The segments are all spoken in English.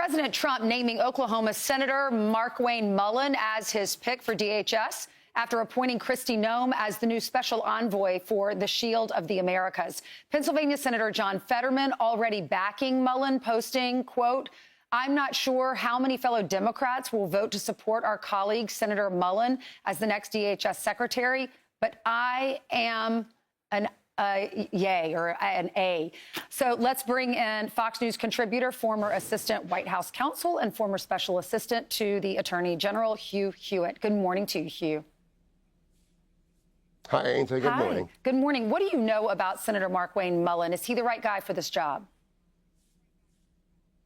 President Trump naming Oklahoma Senator Markwayne Mullin as his pick for DHS after appointing Kristi Noem as the new special envoy for the Shield of the Americas. Pennsylvania Senator John Fetterman already backing Mullin, posting, quote, "I'm not sure how many fellow Democrats will vote to support our colleague, Senator Mullin, as the next DHS secretary, but I am an yay or an A." So let's bring in Fox News contributor, former assistant White House counsel, and former special assistant to the Attorney General, Hugh Hewitt. Good morning to you, Hugh. Hi, Ainsley. Good morning. Good morning. What do you know about Senator Markwayne Mullin? Is he the right guy for this job?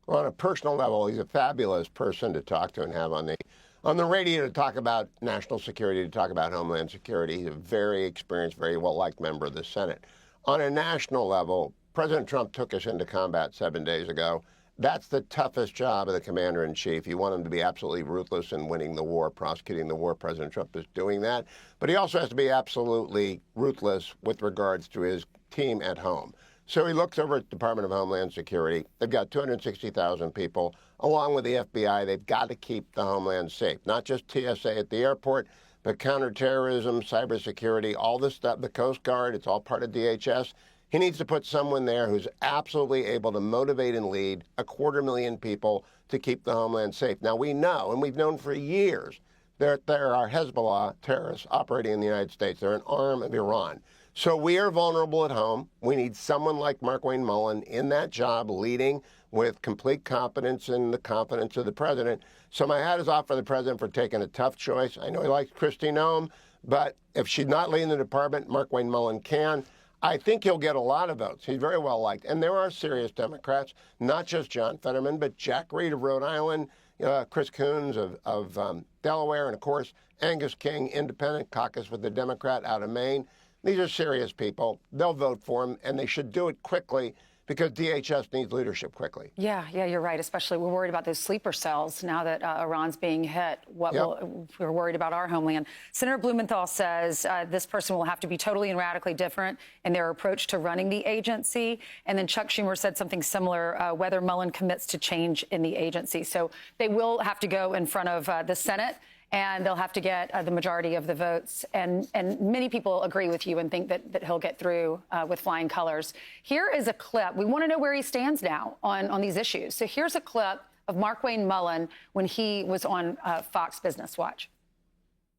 Well, on a personal level, he's a fabulous person to talk to and have on the radio to talk about national security, to talk about homeland security. He's a very experienced, very well-liked member of the Senate. On a national level, President Trump took us into combat 7 days ago. That's the toughest job of the commander-in-chief. You want him to be absolutely ruthless in winning the war, prosecuting the war. President Trump is doing that. But he also has to be absolutely ruthless with regards to his team at home. So he looks over at the Department of Homeland Security. They've got 260,000 people. Along with the FBI, they've got to keep the homeland safe. Not just TSA at the airport, but counterterrorism, cybersecurity, all this stuff, the Coast Guard, it's all part of DHS. He needs to put someone there who's absolutely able to motivate and lead 250,000 people to keep the homeland safe. Now, we know, and we've known for years, that there are Hezbollah terrorists operating in the United States. They're an arm of Iran. So we are vulnerable at home. We need someone like Markwayne Mullin in that job, leading with complete competence and the confidence of the president. So my hat is off for the president for taking a tough choice. I know he likes Kristi Noem, but if she's not leading the department, Markwayne Mullin can. I think he'll get a lot of votes. He's very well liked. And there are serious Democrats, not just John Fetterman, but Jack Reed of Rhode Island, Chris Coons of Delaware, and, of course, Angus King, independent caucus with the Democrat out of Maine. These are serious people. They'll vote for him, and they should do it quickly because DHS needs leadership quickly. Yeah, you're right. Especially we're worried about those sleeper cells now that Iran's being hit. We're worried about our homeland. Senator Blumenthal says this person will have to be totally and radically different in their approach to running the agency. And then Chuck Schumer said something similar, whether Mullin commits to change in the agency. So they will have to go in front of the Senate, and they'll have to get the majority of the votes. And many people agree with you and think that he'll get through with flying colors. Here is a clip. We want to know where he stands now on these issues. So here's a clip of Markwayne Mullin when he was on Fox Business Watch.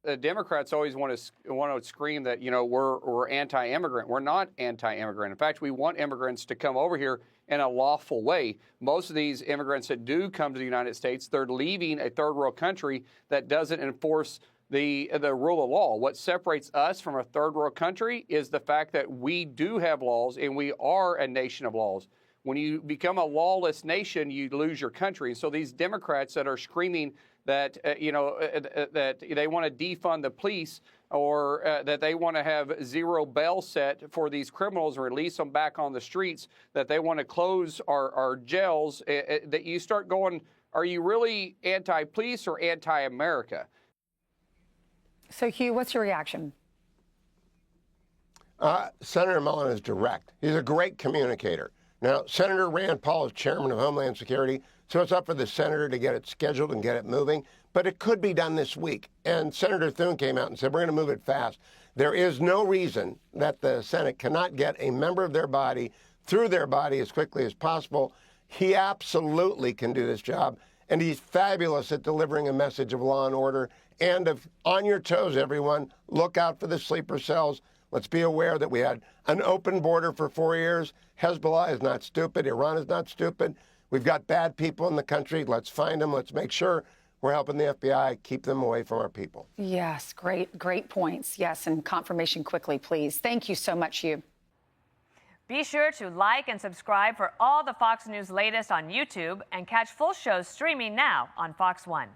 The Democrats always want to scream that, we're anti-immigrant. We're not anti-immigrant. In fact, we want immigrants to come over here in a lawful way. Most of these immigrants that do come to the United States, they're leaving a third world country that doesn't enforce the rule of law. What separates us from a third world country is the fact that we do have laws and we are a nation of laws. When you become a lawless nation, you lose your country. And so these Democrats that are screaming that, that they want to defund the police or that they want to have zero bail set for these criminals and release them back on the streets, that they want to close our jails, that you start going, are you really anti-police or anti-America? So, Hugh, what's your reaction? Senator Mullin is direct. He's a great communicator. Now, Senator Rand Paul is chairman of Homeland Security, so it's up for the senator to get it scheduled and get it moving. But it could be done this week. And Senator Thune came out and said, we're going to move it fast. There is no reason that the Senate cannot get a member of their body through their body as quickly as possible. He absolutely can do this job. And he's fabulous at delivering a message of law and order and of on your toes, everyone. Look out for the sleeper cells. Let's be aware that we had an open border for 4 years. Hezbollah is not stupid. Iran is not stupid. We've got bad people in the country. Let's find them. Let's make sure we're helping the FBI keep them away from our people. Yes, great points. Yes, and confirmation quickly, please. Thank you so much, Hugh. Be sure to like and subscribe for all the Fox News latest on YouTube and catch full shows streaming now on Fox One.